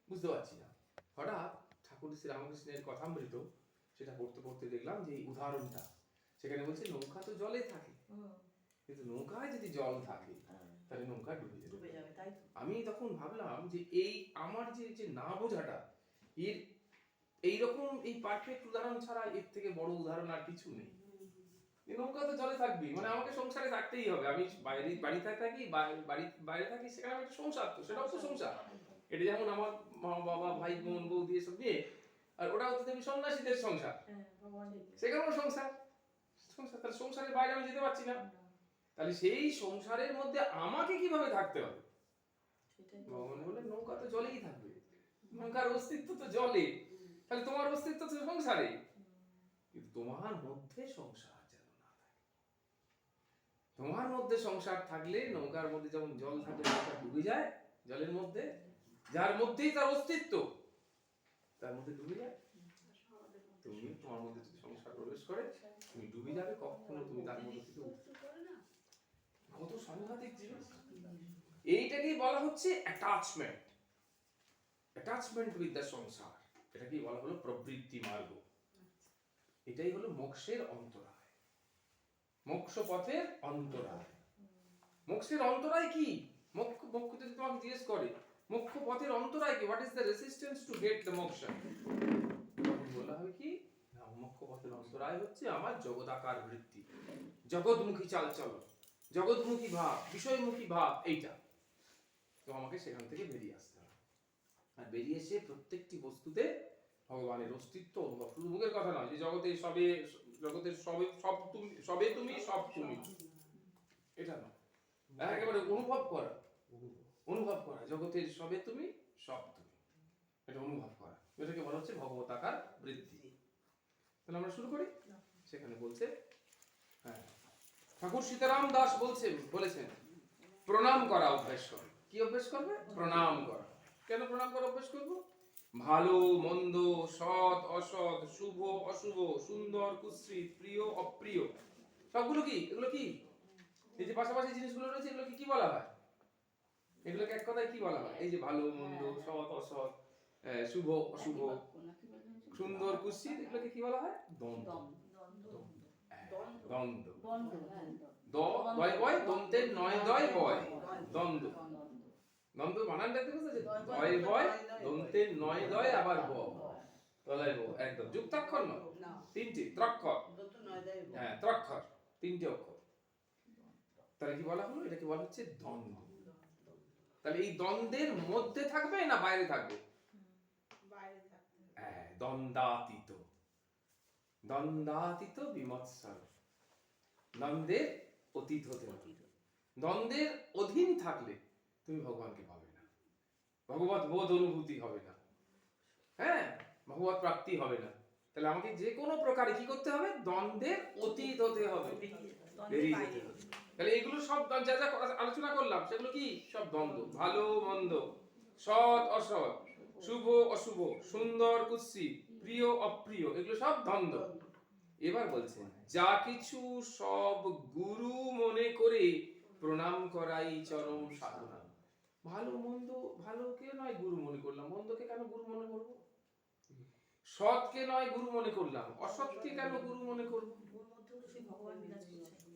বুঝতে পারছি না। হঠাৎ ঠাকুর শ্রী রামকৃষ্ণের কথামৃত সেটা পড়তে পড়তে দেখলাম যে এই উদাহরণটা, সেখানে বলছে নৌকা তো জলে থাকে, কিন্তু নৌকায় যদি জল থাকে তাহলে নৌকা ডুবে যাবে। তাই আমি তখন ভাবলাম যে এই আমার যে যে না বোঝাটা, এর এইরকম এই পারফেক্ট উদাহরণ ছাড়া এর থেকে বড় উদাহরণ আর কিছু নেই। নৌকা তো জলে থাকবি, মানে আমাকে সংসারে থাকতেই হবে। আমি বাড়িতে থাকি, বাইরে থাকি, সেখানে আমি একটা সংসার, তো সেটাও তো সংসার। এটা যেমন আমার মা বাবা ভাই বোন বৌদি এসব নিয়ে, আর ওটা হচ্ছে তুমি সন্ন্যাসীদের সংসার, সেখানেও সংসার। তাহলে সংসারের বাইরে আমি যেতে পারছি না। তাহলে সেই সংসারের মধ্যে আমাকে কিভাবে থাকতে হবে? ভগবান বলে নৌকা তো জলেই থাকবে, নৌকার অস্তিত্ব তো জলে, তাহলে তোমার অস্তিত্ব তো সংসারে, কিন্তু তোমার মধ্যে সংসার যেন না থাকে। তোমার মধ্যে সংসার থাকলে নৌকার মধ্যে যেমন জল থাকলে নৌকা ডুবে যায় জলের মধ্যে, যার মধ্যেই তার অস্তিত্ব তার মধ্যে ডুবে যায়। তুমি তোমার মধ্যে যদি সংসার প্রবেশ করে তুমি ডুবে যাবে, কখনো তুমি তার মধ্যে থেকে উঠতে পারবে না। কত সাংঘাতিক জিনিস! এইটাকেই বলা হচ্ছে অ্যাটাচমেন্ট, অ্যাটাচমেন্ট উইথ দ্য সংসার। এটাকেই বলা হলো প্রবৃত্তি মার্গ। এটাই হলো মোক্ষের অন্তরায়, মোক্ষ পথের অন্তরায়। মোক্ষের অন্তরায় কি? মোক্ষ যদি তোমাকে জিজ্ঞেস করে মোক্ষ পথের অন্তরায় কি, what is the resistance to get the মোক্ষ, বলা হয় কি না, মোক্ষ পথের অন্তরায় হচ্ছে আমার জগদাকার বৃত্তি, জগৎমুখী চালচল, জগৎমুখী ভাব, বিষয়মুখী ভাব। এইটা তো আমাকে সেখান থেকে বেরিয়ে আসতে হবে, আর বেরিয়ে এসে প্রত্যেকটি বস্তুতে ভগবানের অস্তিত্ব অনুভব। শুধু মুখের কথা নয় যে জগতের সবে সব তুমি, সবে তুমি সব তুমি, এটা নয়, একেবারে অনুভব করা, অনুভব করা জগতের সবে তুমি সব তুমি, এটা অনুভব করা। এটাকে বলা হচ্ছে ভগবতাকার বৃত্তি। তাহলে আমরা শুরু করি। সেখানে বলছে, হ্যাঁ, ঠাকুর সীতারাম দাস বলেছেন প্রণাম করা অভ্যাস করো। কি অভ্যাস করবে? প্রণাম করা। কেন প্রণাম করা অভ্যাস করবো? ভালো মন্দ, সৎ অসৎ, শুভ অশুভ, সুন্দর কুৎসিত, প্রিয় অপ্রিয়, সবগুলো কি, এগুলো কি, এই যে পাশাপাশি জিনিসগুলো রয়েছে, এগুলোকে কি বলা হয়? এগুলোকে এক কথায় কি বলা হয়? এই যে ভালো মন্দ, সৎ অসৎ, শুভ অশুভ, সুন্দর কুৎসিত, এগুলোকে কি বলা হয়? দ্বন্দ্ব। দ্বন্দ্ব, দয় বয় দন্তের নয় দয় বয়, দ্বন্দ্ব। দ্বন্দ্ব বানান দেখতে বুঝতে, দয় বয় দন্তের নয় দয় আবার ব, তলায় ব, একদম যুক্তাক্ষর নয়, তিনটি ত্রক্ষর, হ্যাঁ ত্রক্ষর, তিনটি অক্ষর। তাহলে কি বলা হলো? এটাকে বলা হচ্ছে দ্বন্দ্ব। তাহলে এই দ্বন্দ্বের মধ্যে থাকবে না বাইরে থাকবে? বাইরে থাকবে। হ্যাঁ, দ্বন্দ্বাতীত, দ্বন্দ্বাতীত বিমৎসর, দ্বন্দ্বের অতীত হতে হবে। দ্বন্দ্বের অধীন থাকলে তুমি ভগবানকে পাবে না, ভগবত বোধ অনুভূতি হবে না, হ্যাঁ, ভগবত প্রাপ্তি হবে না। তাহলে আমাকে যে কোনো প্রকারে কি করতে হবে? দ্বন্দ্বের অতীত হতে হবে, বেরিয়ে যেতে হবে। তাহলে এগুলো সব যা যা আলোচনা করলাম সেগুলো কি? সব দ্বন্দ্ব। ভালো মন্দ, সৎ অসৎ, শুভ অশুভ, সুন্দর কুৎসিত, প্রিয় অপ্রিয়, এগুলো সব দ্বন্দ্ব। এবার বলছেন যা কিছু সব গুরু মনে করে প্রণাম করাই চরম সাধনা। ভালো মন্দ, ভালোকে নয় গুরু মনে করলাম, মন্দকে কেন গুরু মনে করব? সৎকে নয় গুরু মনে করলাম, অসৎকে কেন গুরু মনে করব?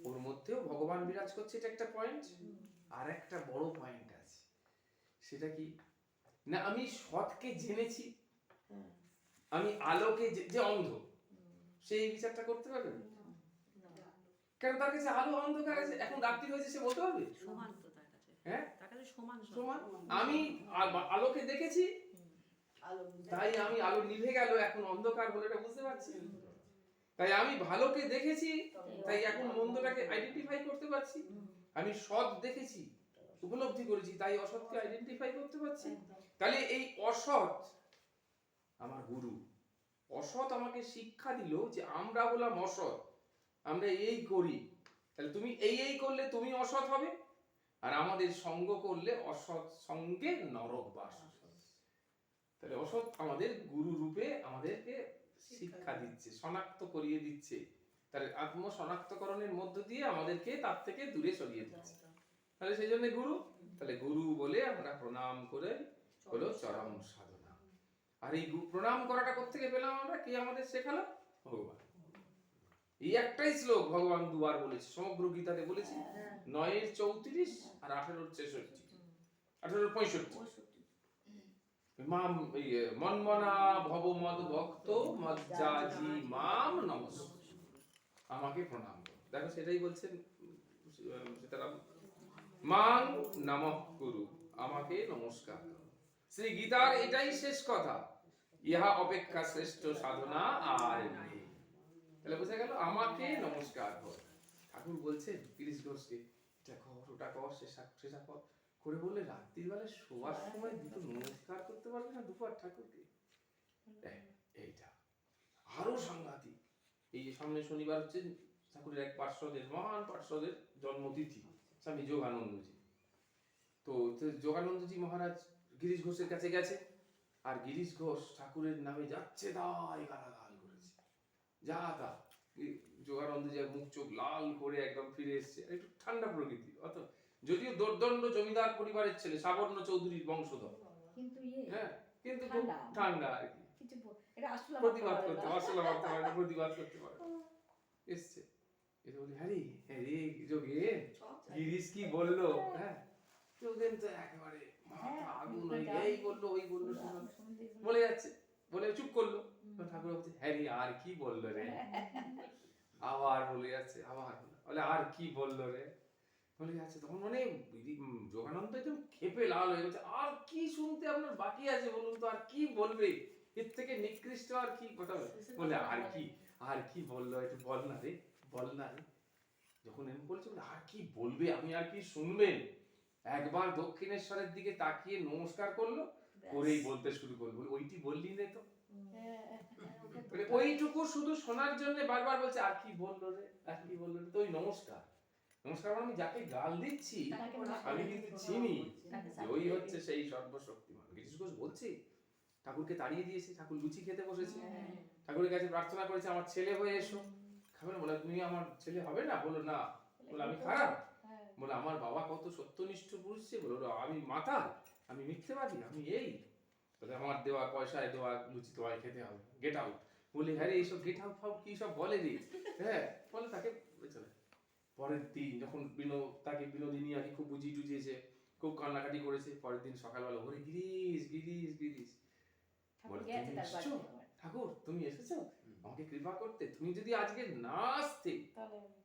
ওর মধ্যেও ভগবান বিরাজ করছে, এটা একটা পয়েন্ট। আর একটা বড় পয়েন্ট আছে, সেটা কি না, আমি সৎকে জেনেছি, আমি আলোকে যে অন্ধ, সেই বিচারটা করতে পারবে? কেন? তার কাছে আলো অন্ধকার আছে, এখন রাত্রি হয়েছে, সে বলতে পারবে? সমান তো তার কাছে, হ্যাঁ তার কাছে সমান সমান। আমি আলোকে দেখেছি, তাই আমি আলো নিভে গেল, এখন অন্ধকার বলে এটা বুঝতে পারছি। তাই আমি ভালোকে দেখেছি, তাই এখন মন্দটাকে আইডেন্টিফাই করতে পারছি। আমি সৎ দেখেছি, উপলব্ধি করেছি, তাই অসৎকে আইডেন্টিফাই করতে পারছি। তাহলে এই অসৎ আমার গুরু, অসৎ আমাকে শিক্ষা দিল যে আমরা হলাম অসৎ, আমরা এই করি, তাহলে তুমি এই করলে তুমি অসৎ হবে, আর আমাদের সঙ্গ করলে অসৎ সঙ্গে নরক বাস। তাহলে অসৎ আমাদের গুরু রূপে আমাদেরকে শিক্ষা দিচ্ছে, শনাক্ত করিয়ে দিচ্ছে, তাহলে আত্ম শনাক্তকরণের মধ্য দিয়ে আমাদেরকে তার থেকে দূরে সরিয়ে দিচ্ছে। তাহলে সেই জন্য গুরু, তাহলে গুরু বলে আমরা প্রণাম করে হলো চরম সাধনা। আর এই প্রণাম করাটা কোত্থেকে পেলাম আমরা? কে আমাদের শেখালো? ভগবান। এই একটাই শ্লোক ভগবান দুবার বলেছে, সমগ্র গীতাতে বলেছে, 9-34 আর 18-63, 18-65। মনমনা ভব মদ ভক্ত মজ্জাজি মাম নমস্কার, আমাকে প্রণাম করো। দেখো সেটাই বলছেন সীতারাম, মান নমঃ কুরু, আমাকে নমস্কার করো। শ্রী গীতার এটাই শেষ কথা, ইহা অপেক্ষা শ্রেষ্ঠ সাধনা আর নেই। তাহলে বোঝা গেল আমাকে নমস্কার কর। ঠাকুর বলছেন গিরিশ ঘোষকে, এটা কর ওটা কর সেটা কর করে বললে রাত্রির বেলা শোয়ার সময় দুটো নমস্কার করতে পারবে না দুবার ঠাকুরকে? এইটা আরো সাংঘাতিক। এই যে সামনে শনিবার হচ্ছে ঠাকুরের এক পার্শ্বদের, মহান পার্শ্বদের জন্মতিথি, স্বামী যোগানন্দজি। তো যোগানন্দজি মহারাজ গিরিশ ঘোষের কাছে গেছে, আর গিরিশ ঘোষ ঠাকুরের নামে যাচ্ছে তাই গালাগাল করেছে, যা তা। যোগানন্দজি মুখ চোখ লাল করে একদম ফিরে এসছে, একটু ঠান্ডা প্রকৃতি, অত যদিও দোর্দণ্ড জমিদার পরিবারের ছেলে, সাবর্ণ চৌধুরীর বংশধর, হ্যাঁ, কিন্তু খুব ঠান্ডা আর কি, প্রতিবাদ করতে পারে, প্রতিবাদ করতে পারে এসছে। এটা বলি হ্যাঁ রে যোগেন, গিরিশ কি বললো? হ্যাঁ, যোগেন তো একেবারে মাথা আগুন, এই বললো ওই বললো বলে যাচ্ছে, বলে চুপ করলো। ঠাকুর বলছে হ্যাঁ রে আর কি বললো রে, আবার বলে যাচ্ছে, আবার বলে আর কি বললো রে, বলে যাচ্ছে। তখন মানে যোগানন্দ একদম ক্ষেপে লাল হয়ে গেছে, আর কি শুনতে আপনার বাকি আছে বলুন তো, আর কি বলবে, এর থেকে নিকৃষ্ট আর কি কথা? বলে আর কি বললো, একটু বল না রে, বল না রে। যখন এমন বলছে আর কি বলবে, আমি আর কি শুনবেন, একবার দক্ষিণেশ্বরের দিকে তাকিয়ে নমস্কার করলো, করেই বলতে শুরু করলো, ওইটি বললি রে তো, ওইটুকু শুধু শোনার জন্য বারবার বলছে আর কি বললো রে, আর কি বললো রে। তো ওই নমস্কার আমি যাকে গাল দিচ্ছি আমি কিন্তু চিনি ওই হচ্ছে সেই সর্বশক্তিমান। গিরিশ ঘোষ বলছে ঠাকুরকে তাড়িয়ে দিয়েছে, ঠাকুর লুচি খেতে বসেছে, ঠাকুরের কাছে প্রার্থনা করেছে আমার ছেলে হয়ে এসো, খাবে? বলে তুমি আমার ছেলে হবে না? বলো না। বলে আমি খারাপ? বলে আমার বাবা কত সত্যনিষ্ঠ পুরুষ ছিল। বলো আমি মাতাল, আমি মিথ্যেবাদী, আমি এই, বলে আমার দেওয়া পয়সায় দেওয়া লুচি তোমায় খেতে হবে, গেট আউট। বলি হ্যাঁ রে এইসব গেট আউট ফাউট কি সব বলে রে? হ্যাঁ, বলে তাকে চলে। পরের দিন যখন তাকে বিনোদিনী আগে খুব বুঝিয়ে টুঝিয়েছে, খুব কান্নাকাটি করেছে, পরের দিন সকালবেলা ওরে গিরিশ বলে ঠাকুর তুমি এসেছো আমাকে কৃপা করতে, তুমি যদি আজকে না আসতে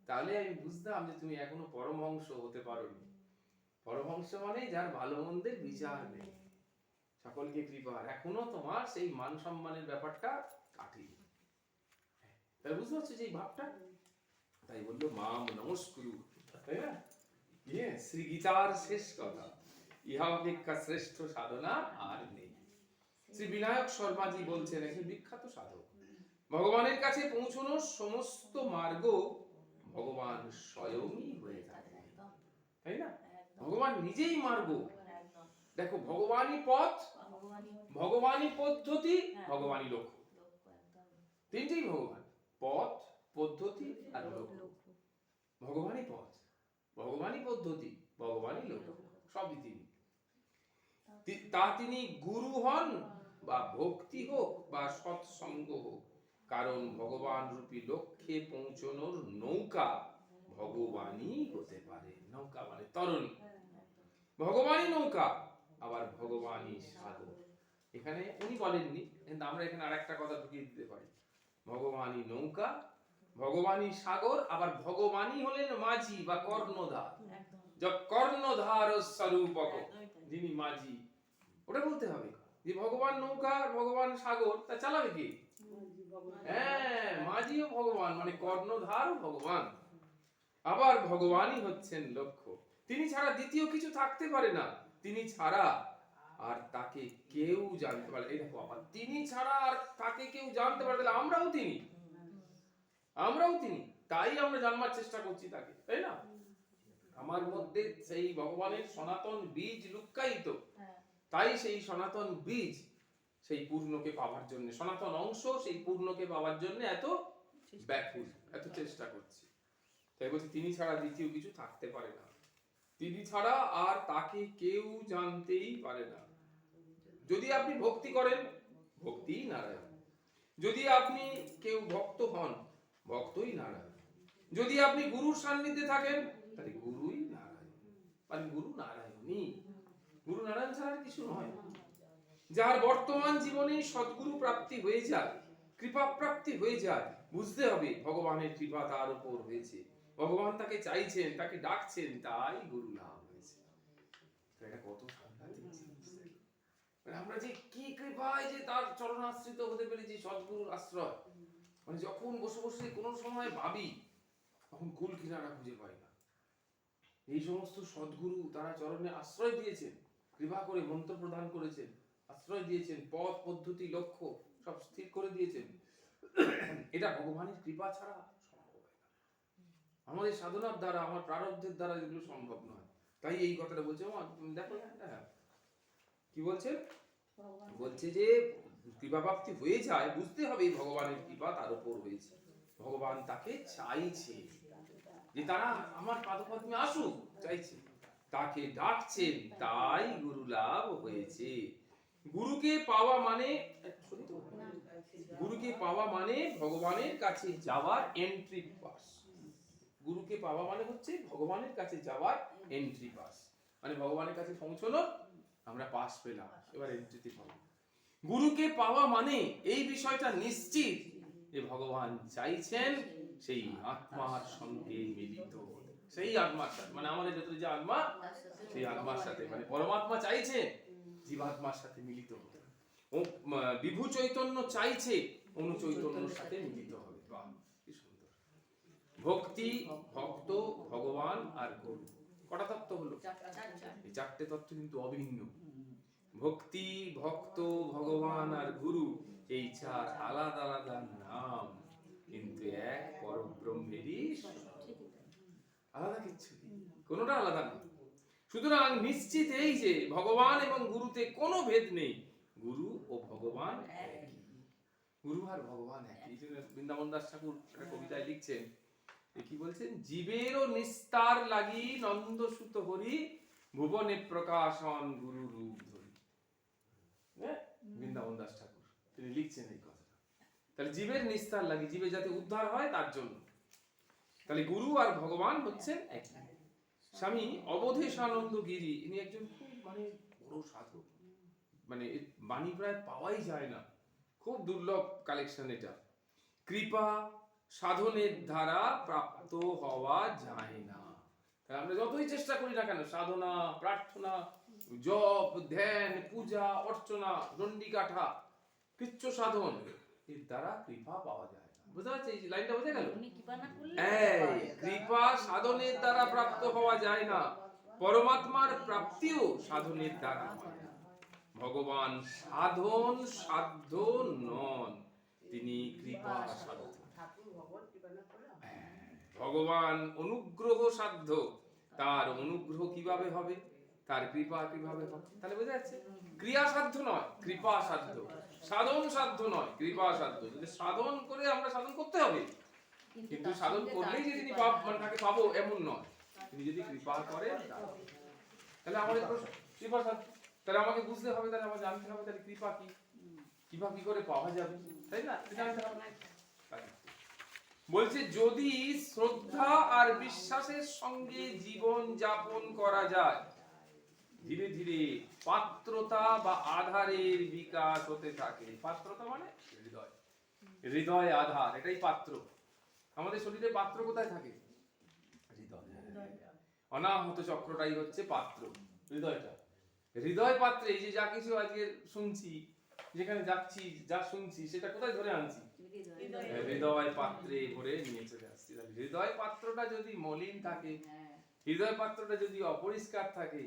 তাহলে আমি বুঝতাম যে তুমি এখনো পরমহংস হতে পারোনি। পরমহংস মানে যার ভালো মন্দের বিচার নেই, সকলকে কৃপা, এখনো তোমার সেই মান সম্মানের ব্যাপারটা কাটেনি। তাই বুঝতে পারছো যে এই ভাবটা, তাই বললো মাম নমস্কুরু, তাই না? শ্রী গীতার শেষ কথা, ইহা অপেক্ষা শ্রেষ্ঠ সাধনা আর নেই। শ্রী বিনায়ক শর্মাজি বলছেন, একজন বিখ্যাত সাধক, ভগবানের কাছে পৌঁছানোর সমস্ত মার্গ ভগবান স্বয়ংই হয়ে থাকে, তাই না? ভগবান নিজেই মার্গ। দেখো ভগবানই পথ, ভগবানই পদ্ধতি, ভগবানই লক্ষ্য, তিনটেই ভগবান, পথ, পদ্ধতি আর লক্ষ্য। ভগবানই পথ, ভগবানই পদ্ধতি, ভগবানই লক্ষ্য, সবই তিনি। তিনি গুরু হন বা ভক্তি হোক বা সৎসঙ্গ হোক, কারণ ভগবান রূপী লক্ষ্যে পৌঁছানোর নৌকা ভগবানই হতে পারে। নৌকা মানে তরণী, ভগবানই নৌকা, আবার ভগবানই সাগর। এখানে উনি বলেননি, কিন্তু আমরা এখানে আরেকটা কথা ঢুকিয়ে দিতে পারি, ভগবানই নৌকা, ভগবানই সাগর, আবার ভগবানই হলেন মাঝি বা কর্ণধার। কর্ণধার স্বরূপক, যিনি মাঝি, ওটা বলতে হবে যে ভগবান নৌকা, ভগবান সাগর, তা চালাবে কি? হ্যাঁ, মাঝিও ভগবান, মানে কর্ণধার ভগবান, আবার ভগবানই হচ্ছেন লক্ষ্য। তিনি ছাড়া দ্বিতীয় কিছু থাকতে পারে না, তিনি ছাড়া আর তাকে কেউ জানতে পারে। এই দেখো আবার তিনি ছাড়া আর তাকে কেউ জানতে পারে, তাহলে আমরাও তিনি, তাই আমরা জানবার চেষ্টা করছি তাকে, তাই না? আমার মধ্যে সেই ভগবানের সনাতন বীজ লুক্কায়িত, তাই সেই সনাতন বীজ সেই পূর্ণকে পাওয়ার জন্য, সনাতন অংশ সেই পূর্ণকে পাওয়ার জন্য এত ব্যাকুল, এত চেষ্টা করছি। তাই বলছি তিনি ছাড়া দ্বিতীয় কিছু থাকতে পারে না, তিনি ছাড়া আর তাকে কেউ জানতেই পারে না। যদি আপনি ভক্তি করেন, ভক্তি নারায়ণ। যদি আপনি কেউ ভক্ত হন, ভক্তই নারায়ণ। যদি আপনি গুরুর সান্নিধ্যে থাকেন, তাহলে গুরুই নারায়ণ, মানে গুরু নারায়ণই। গুরু নারায়ণ ছাড়া আর কিছু নয়। যার বর্তমান জীবনে সদ্গুরু প্রাপ্তি হয়ে যায়, কৃপা প্রাপ্তি হয়ে যায়, বুঝতে হবে ভগবানের কৃপা তার উপর হয়েছে, ভগবান তাকে চাইছেন, তাকে ডাকছেন, তাই গুরু লাভ হয়েছে। এটা কত সাংঘাতিক জিনিস। মানে আমরা যে কি কৃপায় যে তার চরণাশ্রিত হতে পেরেছি, সদ্গুরুর আশ্রয়। মানে যখন বসে বসে কোনো সময় ভাবি, তখন কুল কিনারা খুঁজে পাই না। এই সমস্ত সদ্গুরু তারা চরণে আশ্রয় দিয়েছেন, কৃপা করে মন্ত্র প্রদান করেছেন, আশ্রয় দিয়েছেন, পথ পদ্ধতি লক্ষ্য সব স্থির করে দিয়েছেন। এটা ভগবানের কৃপা ছাড়া সম্ভব হয় না। আমাদের সাধনার দ্বারা, আমার প্রারব্ধের দ্বারা এগুলো সম্ভব নয়। তাই এই কথাটা বলছে। দেখো কি বলছে, বলছে যে কৃপা প্রাপ্তি হয়ে যায়, বুঝতে হবে ভগবানের কৃপা তার উপর হয়েছে, ভগবান তাকে চাইছে, যে তারা আমার পাদপদ্মে আসুক, চাইছে, তাকে ডাকছেন, তাই গুরু লাভ হয়েছে। গুরুকে পাওয়া মানে, গুরুকে পাওয়া মানে ভগবানের কাছে যাওয়ার এন্ট্রি পাস। গুরুকে পাওয়া মানে হচ্ছে ভগবানের কাছে যাওয়ার এন্ট্রি পাস, মানে ভগবানের কাছে পৌঁছলো, আমরা পাস পেলাম, এবার এন্ট্রিতে পাবো। গুরুকে পাওয়া মানে এই বিষয়টা নিশ্চিত যে ভগবান চাইছেন সেই আত্মার সঙ্গে মিলিত হতে, সেই আত্মার সাথে, মানে আমাদের যত যে আত্মা, সেই আত্মার সাথে, মানে পরমাত্মা চাইছে জীবাত্মার সাথে মিলিত হতে, ও বিভু চৈতন্য চাইছে অনু চৈতন্যের সাথে মিলিত হবে। বাহ, কি সুন্দর। ভক্তি, ভক্ত, ভগবান আর গুরু, কটা তত্ত্ব হলো? এই চারটে তত্ত্ব কিন্তু অভিন্ন। ভক্তি, ভক্ত, ভগবান আর গুরু, এই চার আলাদা আলাদা নাম, কিন্তু এক পরব্রহ্মেরই, আলাদা কিছু নেই, কোনোটা আলাদা নেই। সুতরাং নিশ্চিত এই যে ভগবান এবং গুরুতে কোনো ভেদ নেই, গুরু ও ভগবান একই, গুরু আর ভগবান একই। এই জন্য বৃন্দাবন দাস ঠাকুর একটা কবিতায় লিখছেন, কি বলছেন, জীবেরও নিস্তার লাগি নন্দ সুত হরি, ভুবনে প্রকাশন গুরু রূপ ধরি। বৃন্দাবন দাস ঠাকুর তিনি লিখছেন এই কথাটা। তাহলে জীবের নিস্তার লাগি, জীবে যাতে উদ্ধার হয় তার জন্য, তাহলে গুরু আর ভগবান হচ্ছেন একই। স্বামী অবধেশানন্দ গিরি, ইনি একজন খুব মানে বড় সাধক, মানে বাণী প্রায় পাওয়াই যায় না, খুব দুর্লভ কালেকশন এটা। কৃপা সাধনের দ্বারা প্রাপ্ত হওয়া যায় না। আমরা যতই চেষ্টা করি না কেন, সাধনা, প্রার্থনা, জপ, ধ্যান, পূজা, অর্চনা, দণ্ডিকাঠা, কৃচ্ছ সাধন, এর দ্বারা কৃপা পাওয়া যায় না। বুঝতে পারছি এই লাইনটা? বোঝা গেল? কৃপা সাধনের দ্বারা প্রাপ্ত হওয়া যায় না, পরমাত্মার প্রাপ্তিও সাধনের দ্বারা হয় না। ভগবান সাধন সাধ্য নন, তিনি কৃপা সাধ্য। ভগবান অনুগ্রহ সাধ্য, তার অনুগ্রহ কিভাবে হবে, তার কৃপা কিভাবে হবে? তাহলে বোঝা যাচ্ছে, ক্রিয়া সাধ্য নয়, কৃপা সাধ্য, সাধন সাধ্য নয়, কৃপা সাধ্য। যদি সাধন করে আমরা সাধন করতে হবে, কিন্তু সাধন করলেই যে তিনি মানে তাকে পাবো এমন নয়, তিনি যদি কৃপা করেন তাহলে আমাদের কৃপা সাধ্য। তাহলে আমাকে বুঝতে হবে, তাহলে আমাকে জানতে হবে, তাহলে কৃপা কি, কৃপা কি করে পাওয়া যাবে, তাই না? জানতে হবে। বলছে যদি শ্রদ্ধা আর বিশ্বাসের সঙ্গে জীবন যাপন করা যায়, ধীরে ধীরে পাত্রতা বা আধারের বিকাশ হতে থাকে। পাত্রতা মানে হৃদয়, হৃদয় আধার, এটাই পাত্র। আমাদের শরীরে পাত্র কোথায় থাকে? হৃদয়। অনাহত চক্রটাই হচ্ছে পাত্র, হৃদয়টা। হৃদয় পাত্রে এই যে যা কিছু আজকে শুনছি, যেখানে যাচ্ছি, যা শুনছি, সেটা কোথায় ধরে আনছি? হৃদয় পাত্রে ভরে নিয়ে চলে আসছি। হৃদয় পাত্রটা যদি মলিন থাকে, হৃদয় পাত্রটা যদি অপরিষ্কার থাকে,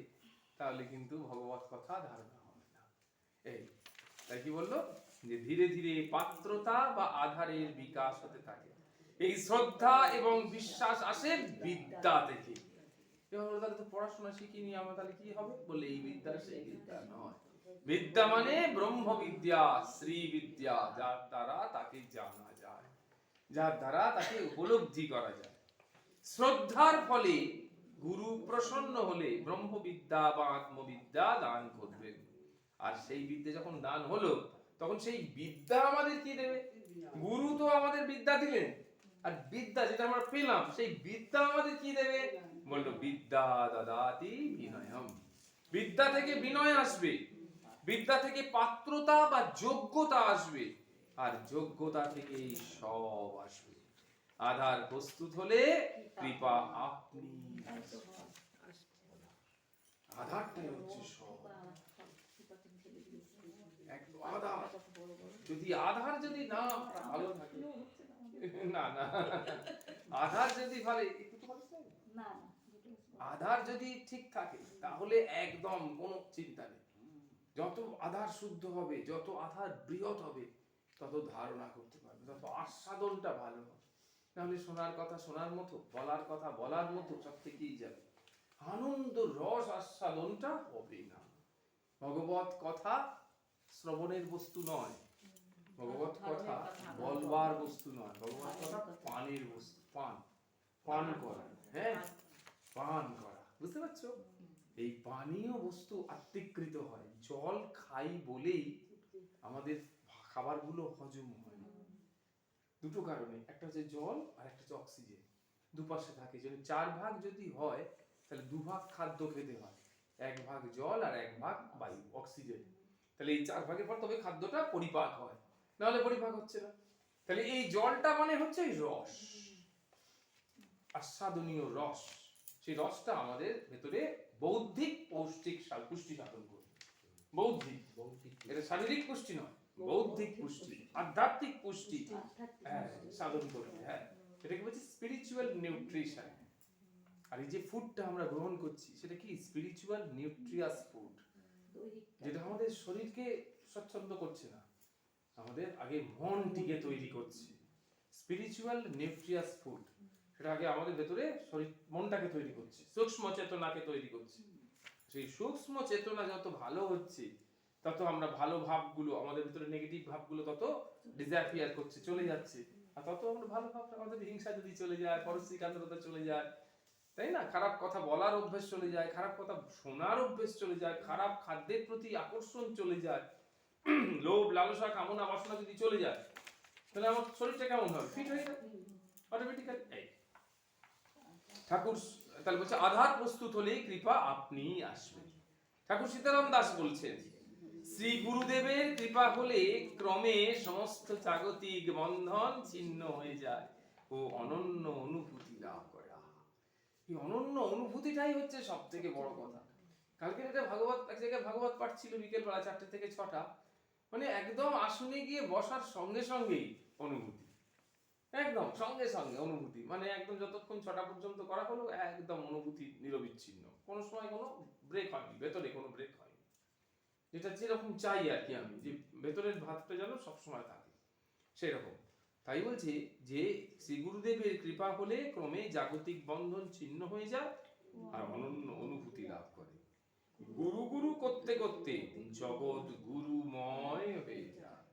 তাহলে কিন্তু ভগবত কথা ধারণা হবে না। এই তাই কি বললো, যে ধীরে ধীরে পাত্রতা বা আধারের বিকাশ হতে থাকে। এই শ্রদ্ধা এবং বিশ্বাস আসে বিদ্যা থেকে। তাহলে তো পড়াশোনা শিখিনি আমরা, তাহলে কি হবে? বলে এই বিদ্যা সেই বিদ্যা নয়। বিদ্যা মানে ব্রহ্ম বিদ্যা, শ্রী বিদ্যা, যার দ্বারা তাকে জানা যায়, যার দ্বারা তাকে উপলব্ধি করা যায়। শ্রদ্ধার ফলে গুরু প্রসন্ন হলে ব্রহ্মবিদ্যা বা আত্মবিদ্যা দান করবেন, আর সেই বিদ্যা যখন দান হলো, তখন সেই বিদ্যা আমাদের কি দেবে? গুরু তো আমাদের বিদ্যা দিলেন, আর বিদ্যা যেটা আমরা পেলাম সেই বিদ্যা আমাদের কি দেবে? বললো বিদ্যা দদাতি বিনয়ম। বিদ্যা থেকে বিনয় আসবে, বিদ্যা থেকে পাত্রতা বা যোগ্যতা আসবে, আর যোগ্যতা থেকে সব আসবে। আধার প্রস্তুত হলে কৃপা আপনি। আধারটাই হচ্ছে সব। আধার যদি আধার যদি না ভালো থাকে, না না আধার যদি ভালো, আধার যদি ঠিক থাকে তাহলে একদম কোনো চিন্তা নেই। যত আধার শুদ্ধ হবে, যত আধার বৃহৎ হবে, তত ধারণা করতে পারবে, তত আস্বাদনটা ভালো হবে। নাহলে শোনার কথা শোনার মতো, বলার কথা বলার মতো, সব থেকেই যাবে, আনন্দ রস আস্বাদনটা হবে না। ভগবত কথা শ্রবণের বস্তু নয়, ভগবত কথা বলবার বস্তু নয়, ভগবত কথা পানের বস্তু। পান, পান করা, হ্যাঁ পান করা, বুঝতে পারছো? এই পানীয় বস্তু আত্মিকৃত হয়। জল খাই বলেই আমাদের খাবারগুলো হজম হয়। দুটো কারণে, একটা হচ্ছে জল আর একটা হচ্ছে অক্সিজেন, দুপাশে থাকে। যদি 4 ভাগ যদি হয় তাহলে 2 ভাগ খাদ্য খেতে হয়, 1 ভাগ জল আর 1 ভাগ বায়ু অক্সিজেন। তাহলে এই 4 ভাগের পর তবে খাদ্যটা পরিপাক হয়, নাহলে পরিপাক হচ্ছে না। তাহলে এই জলটা মানে হচ্ছে রস, আস্বাদনীয় রস। সেই রসটা আমাদের ভেতরে বৌদ্ধিক পৌষ্টিক পুষ্টি সাধন করবে। বৌদ্ধিক, এটা শারীরিক পুষ্টি নয়, বৌদ্ধিক পুষ্টি, আধ্যাত্মিক পুষ্টি সাধন করবে। হ্যাঁ, এটাকে বলছি স্পিরিচুয়াল নিউট্রিশন। আর এই যে ফুডটা আমরা গ্রহণ করছি সেটা কি? স্পিরিচুয়াল নিউট্রিয়াস ফুড, যেটা আমাদের শরীরকে স্বচ্ছন্দ করছে না, আমাদের আগে মনটিকে তৈরি করছে। স্পিরিচুয়াল নিউট্রিয়াস ফুড, সেটা আগে আমাদের ভেতরে শরীর মনটাকে তৈরি করছে, সূক্ষ্ম চেতনাকে তৈরি করছে। সেই সূক্ষ্ম চেতনা যত ভালো হচ্ছে, তত আমরা ভালো ভাবগুলো, আমাদের ভিতরে নেগেটিভ ভাবগুলো তত ডিসঅ্যাপিয়ার করছে, চলে যাচ্ছে। আর তত আমরা ভালো ভাব, আমাদের হিংসা যদি চলে যায়, পরশ্রীকান্তরতা চলে যায়, তাই না? খারাপ কথা বলার অভ্যেস চলে যায়, খারাপ কথা শোনার অভ্যেস চলে যায়, খারাপ খাদ্যের প্রতি আকর্ষণ চলে যায়, লোভ লালসা কামনা বাসনা যদি চলে যায়, তাহলে আমার শরীরটা কেমন হবে? ফিট হয়ে যাবে অটোমেটিক্যালি। এই ঠাকুর তাহলে বলছে আধার প্রস্তুত হলেই কৃপা আপনি আসবে। ঠাকুর সীতারাম দাস বলছেন, শ্রী গুরুদেবের কৃপা হলে ক্রমে সমস্ত জাগতিক বন্ধন ছিন্ন হয়ে যায় ও অনন্য অনুভূতি লাভ করে। এই অনন্য অনুভূতিটাই হচ্ছে সব থেকে বড় কথা। কালকে একটা ভাগবত, এক জায়গায় ভাগবত পাঠ ছিল বিকেল বেলা 4টে থেকে 6টা, মানে একদম আসনে গিয়ে বসার সঙ্গে সঙ্গেই অনুভূতি, একদম সঙ্গে সঙ্গে অনুভূতি, মানে একদম যতক্ষণ 6টা পর্যন্ত করা হলো একদম অনুভূতি নিরবিচ্ছিন্ন, কোনো সময় কোনো ব্রেক হয়নি, ভেতরে কোনো ব্রেক হয়নি। যেটা যেরকম চাই আর কি আমি, যে ভেতরের ভাতটা যেন সবসময় থাকে সেরকম। তাই বলছি যে শ্রী গুরুদেবের কৃপা হলে ক্রমে জাগতিক বন্ধন ছিন্ন হয়ে যায় আর অনন্য অনুভূতি লাভ করে। গুরু গুরু করতে করতে জগৎ গুরুময় হয়ে যায়।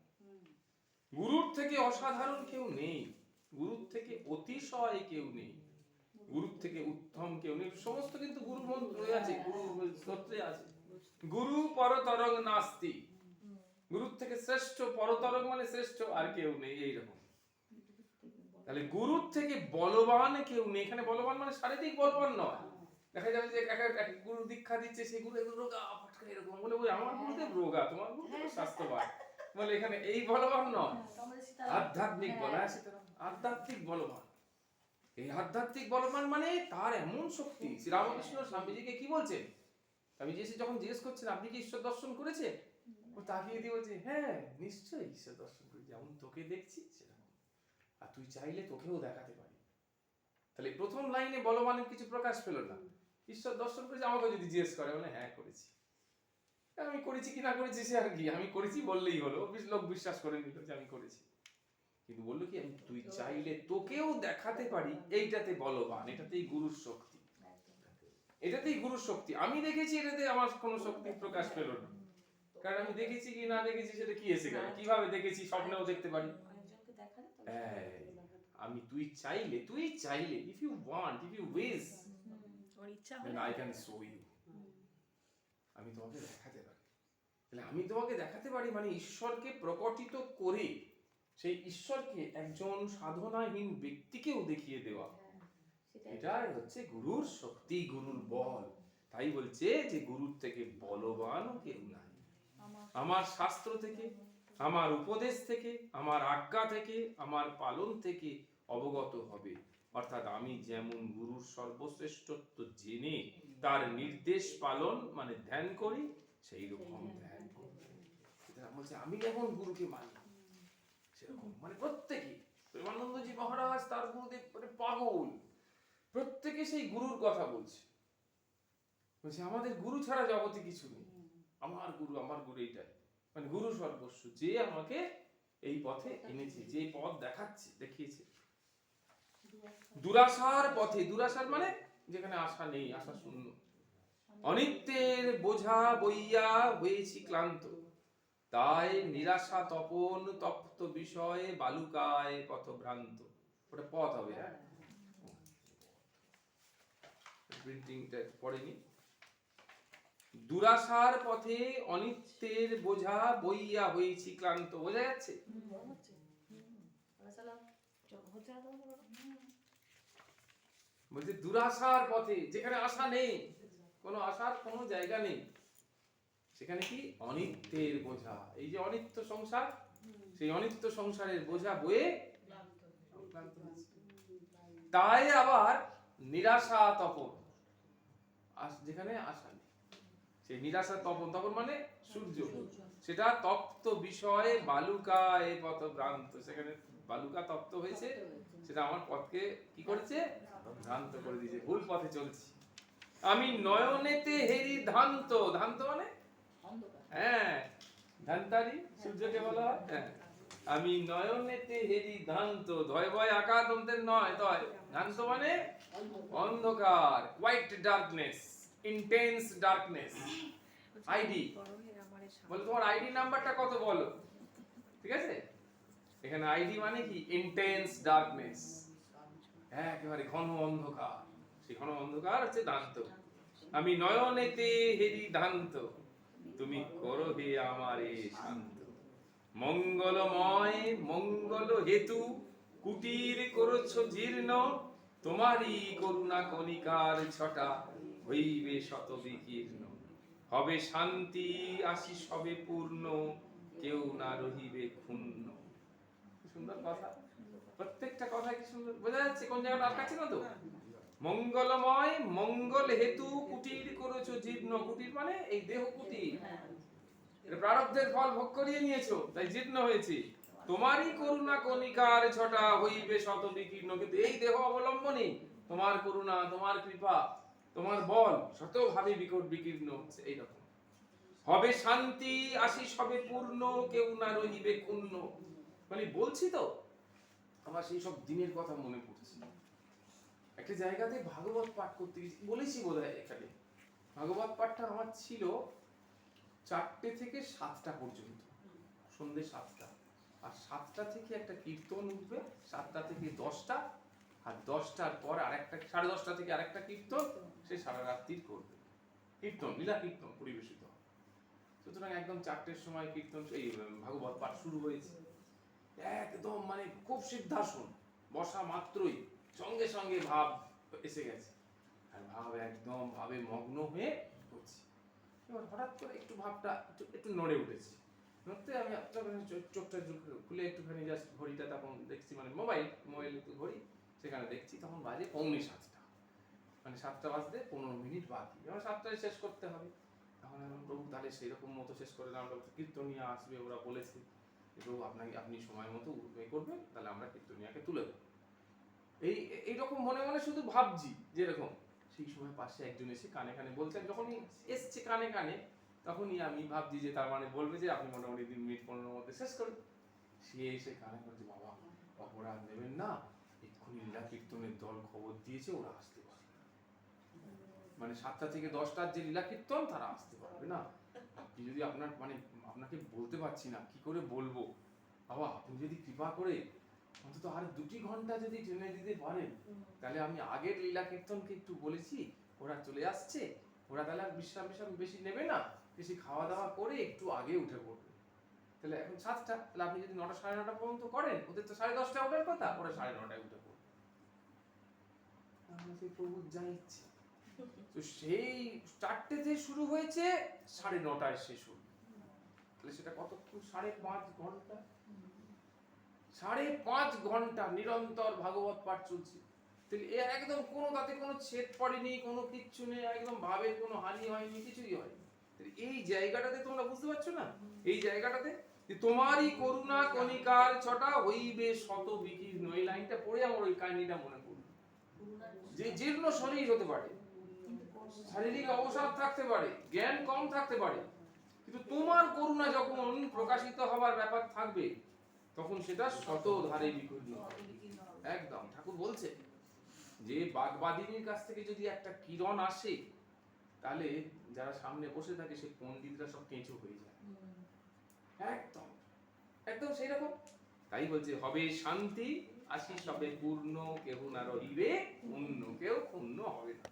গুরুর থেকে অসাধারণ কেউ নেই, গুরুর থেকে অতিশয় কেউ নেই, গুরুর থেকে উত্তম কেউ নেই। সমস্ত কিন্তু গুরু মন্ত্রে আছে, গুরু স্তোত্রে আছে, গুরু পরতরং নাস্তি। গুরুর থেকে শ্রেষ্ঠ, পরতরং মানে শ্রেষ্ঠ, আর কেউ নেই, এইরকম। তাহলে গুরুর থেকে বলবান কেউ নেই। এখানে বলবান মানে শারীরিক বলবান নয়। দেখা যাবে যে এক গুরু দীক্ষা দিচ্ছে, সেই গুরু এগুলো রোগা ফটকা এরকম বলে, ওই আমার গুরুদেব রোগা, তোমার গুরুদেব স্বাস্থ্যবান বলে, এখানে এই বলবান নয়, আধ্যাত্মিক বলা আছে, আধ্যাত্মিক বলবান। এই আধ্যাত্মিক বলবান মানে তার এমন শক্তি। শ্রীরামকৃষ্ণ স্বামীজিকে কি বলছেন? স্বামীজি এসে যখন জিজ্ঞেস করছেন আপনি কি ঈশ্বর দর্শন করেছেন, ও তাকিয়ে দিয়ে বলছে হ্যাঁ নিশ্চয়ই ঈশ্বর দর্শন করি, যেমন তোকে দেখছি সেরকম, আর তুই চাইলে তোকেও দেখাতে পারি। তাহলে প্রথম লাইনে বলবানের কিছু প্রকাশ পেল না। ঈশ্বর দর্শন করেছে, আমাকে যদি জিজ্ঞেস করে বলে হ্যাঁ করেছি, আমি করেছি কি না করেছি সে আর কি, আমি করেছি বললেই হলো, লোক বিশ্বাস করে নিল যে আমি করেছি। কিন্তু বললো কি আমি তুই চাইলে তোকেও দেখাতে পারি, এইটাতে বলবান, এটাতেই গুরুর শক্তি, এটাতেই গুরুর শক্তি। আমি দেখেছি, এটাতে আমার কোনো শক্তি প্রকাশ পেল না, কারণ আমি দেখেছি কি না দেখেছি সেটা কি এসে গেল, কিভাবে দেখেছি, স্বপ্নেও দেখতে পারি। আমি তুই চাইলে if you want, if you wish, then I can show you, আমি তোমাকে দেখাতে পারি। তাহলে আমি তোমাকে দেখাতে পারি মানে ঈশ্বরকে প্রকটিত করে সেই ঈশ্বরকে একজন সাধনাহীন ব্যক্তিকেও দেখিয়ে দেওয়া, এটাই হচ্ছে গুরুর শক্তি, গুরুর বল। তাই বলছে যে গুরুর থেকে বলবান কেউ নাই। আমার শাস্ত্র থেকে, আমার উপদেশ থেকে, আমার আজ্ঞা থেকে, আমার পালন থেকে অবগত হবে। অর্থাৎ আমি যেমন গুরুর সর্বশ্রেষ্ঠত্ব জেনে তার নির্দেশ পালন মানে ধ্যান করি, সেই রকম ধ্যান করি। বলছে আমি যেমন গুরুকে মানি সেরকম মানে প্রত্যেকে, প্রেমানন্দজি মহারাজ তার গুরুদেব মানে পাগল, প্রত্যেকে সেই গুরুর কথা বলছে। বলছে আমাদের গুরু ছাড়া জগতে কিছু নেই, আমার গুরু এইটাই, মানে গুরু সর্বস্ব, যে আমাকে এই পথে এনেছে, যে পথ দেখিয়েছে। দুরাশার পথে, দুরাশার মানে যেখানে আশা নেই, আশা শূন্য। অনিত্যের বোঝা বইয়া হয়েছি ক্লান্ত, তাই নিরাশা তপন তপ্ত বিষয়ে বালুকায় পথভ্রান্ত। ওটা পথ হবে, হ্যাঁ প্রিন্টিংটা পড়েনি। দুরাশার পথে অনিত্যের বোঝা বইয়া হয়েছি ক্লান্ত, বোঝা যাচ্ছে? বলছে দুরাশার পথে, যেখানে আশা নেই, কোনো আশার কোনো জায়গা নেই, সেখানে কি অনিত্যের বোঝা, এই যে অনিত্য সংসার, সেই অনিত্য সংসারের বোঝা বয়ে ক্লান্ত হয়েছে। তাই আবার নিরাশা তপন, যেখানে আশা নেই, সেই নিরাশা তপন, তপন মানে সূর্য, সেটা তপ্ত বিষয়ে বালুকায় পথভ্রান্ত, সেখানে বালুকা তপ্ত হয়েছে, সেটা আমার পথকে কি করেছে? ভ্রান্ত করে দিয়েছে, ভুল পথে চলছি। আমি নয়নেতে হেরি ধান্ত, ধান্ত মানে হ্যাঁ ধান্তারি, সূর্যকে বলা হয়। হ্যাঁ, আমি নয়নেতে হেরি ধান্ত, ধয় ভয় আকার দন্তের নয়, তয় ধান্ত মানে অন্ধকার, white darkness, intense darkness. ID বলে তোমার আইডি নাম্বারটা কত বলো, ঠিক আছে? এখানে আইডি মানে কি? ইন্টেন্স ডার্কনেস, একেবারে ঘন অন্ধকার, সেই ঘন অন্ধকার হচ্ছে দান্ত। আমি নয়নেতে হেরি দান্ত, তুমি করো হে আমারে শান্ত। মঙ্গলময় মঙ্গল হেতু কুটির করেছ জীর্ণ, তোমারই করুণা কণিকার ছটা হইবে শত বিকীর্ণ। হবে শান্তি আশিস হবে পূর্ণ, কেউ না রহিবে ক্ষুণ্ণ। সুন্দর কথা, প্রত্যেকটা কথা কি সুন্দর, বোঝা যাচ্ছে কোন জায়গাটা আটকাচ্ছে না তো? মঙ্গলময় মঙ্গল হেতু কুটির করেছো জীর্ণ, কুটির মানে এই দেহ কুটির, এটা প্রারব্ধের ফল ভোগ করিয়ে নিয়েছো তাই জীর্ণ হয়েছে। তোমারই করুণা কণিকার ছটা হইবে শত বিকীর্ণ, কিন্তু এই দেহ অবলম্বনে তোমার করুণা, তোমার কৃপা, তোমার বল শত ভাবে বিকট বিকীর্ণ হচ্ছে। এইরকম হবে শান্তি আশিস হবে পূর্ণ, কেউ না রহিবে ক্ষুণ্ণ। মানে বলছি তো আমার সেই সব দিনের কথা মনে পড়ছে। একটা জায়গাতে ভাগবত পাঠ করতে গেছি, বলেছি বোধহয় এখানে। ভাগবত পাঠটা আমার ছিল 4টে থেকে 7টা পর্যন্ত, সন্ধ্যে 7টা, আর 7টা থেকে একটা কীর্তন উঠবে, 7টা থেকে 10টা, আর 10টার পর আরেকটা, 10:30টা থেকে আরেকটা কীর্তন, সে সারা রাত্রি করবে কীর্তন, লীলা কীর্তন পরিবেশিত। সুতরাং একদম 4টের সময় কীর্তন, এই ভাগবত পাঠ শুরু হয়েছে। একদম মানে খুব সিদ্ধাসন, বসা মাত্রই সঙ্গে সঙ্গে ভাব এসে গেছে, আর ভাব একদম ভাবে মগ্ন হয়ে করছি। এবার হঠাৎ করে একটু ভাবটা একটু নড়ে উঠেছে, নড়তে আমি চোখটা খুলে একটুখানি জাস্ট ঘড়িটা তখন দেখছি, মানে মোবাইল একটু ঘড়ি, সেখানে দেখছি তখন বাজে 6:45, মানে 7টা বাজতে 15 মিনিট বাকি, এবার 7টায় শেষ করতে হবে। তখন আমি প্রভু তাহলে সেই রকম মতো শেষ করে না, কীর্তনিয়া আসবে, ওরা বলেছে প্রভু আপনি সময় মতো করবেন, তাহলে আমরা কীর্তনিয়াকে তুলে দেবো। এইরকম মনে মনে শুধু ভাবছি যেরকম, সেই সময় পাশে একজন এসে কানে কানে বলছেন, যখনই এসছে কানে কানে তখনই আমি ভাবছি যে তার মানে বলবে যে আপনি মোটামুটি 2 মিনিট 15 মধ্যে শেষ করুন। সে এসে কানে বলছে বাবা অপরাধ নেবেন না, এক্ষুনি লীলা কীর্তনের দল খবর দিয়েছে, ওরা আসতে পারবে, মানে 7টা থেকে 10টার যে লীলা কীর্তন তারা আসতে পারবে না। আপনি যদি আপনার মানে আপনাকে বলতে পারছি না কি করে বলবো, বাবা আপনি যদি কৃপা করে অন্তত আর 2 ঘন্টা যদি টেনে দিতে পারেন, তাহলে আমি আগের লীলা কীর্তনকে একটু বলেছি, ওরা চলে আসছে, ওরা তাহলে আর বিশ্রাম বেশি নেবে না, এসে খাওয়া দাওয়া করে একটু আগে উঠে পড়বে। তাহলে এখন 7টা, তাহলে আপনি যদি 9টা 9:30 পর্যন্ত করেন, ওদের তো 10:30টায় ওঠার কথা, ওরা 9:30টায় উঠে পড়বে। তাহলে সেই প্রভুর যা ইচ্ছে। তো সেই 4টেতে শুরু হয়েছে, 9:30টায় শেষ হলো। তাহলে সেটা কতক্ষণ? 5.5 ঘন্টা। 5.5 ঘন্টা নিরন্তর ভাগবত পাঠ চলছে। তাহলে একদম কোনো তাতে কোনো ছেদ পড়েনি, কোনো কিচ্ছু নেই, একদম ভাবের কোনো হানি হয়নি, কিছুই হয়নি। তাহলে এই জায়গাটাতে তোমরা বুঝতে পারছো না? এই জায়গাটাতে যে তোমারই করুণা কণিকার ছটা হইবে শত বিকীর্ণ, এই লাইনটা পড়ে আমার ওই কাহিনীটা মনে পড়লো। যে জীর্ণ শরীর হতে পারে, শারীরিক অবসাদ থাকতে পারে, জ্ঞান কম থাকতে পারে, কিন্তু তোমার করুণা যখন প্রকাশিত হবার ব্যাপার থাকবে, তখন সেটা শত ধারে বিকীর্ণ। একদম ঠাকুর বলছে যে বাগবাদিনীর কাছ থেকে যদি একটা কিরণ আসে, তাহলে যারা সামনে বসে থাকে সেই পণ্ডিতরা সব কেঁচো হয়ে যায়। একদম একদম সেই রকম। তাই বলছে হবে শান্তি, আশিস হবে পূর্ণ, কেহ না রহিবে অন্য, কেউ ক্ষুণ্ণ হবে না।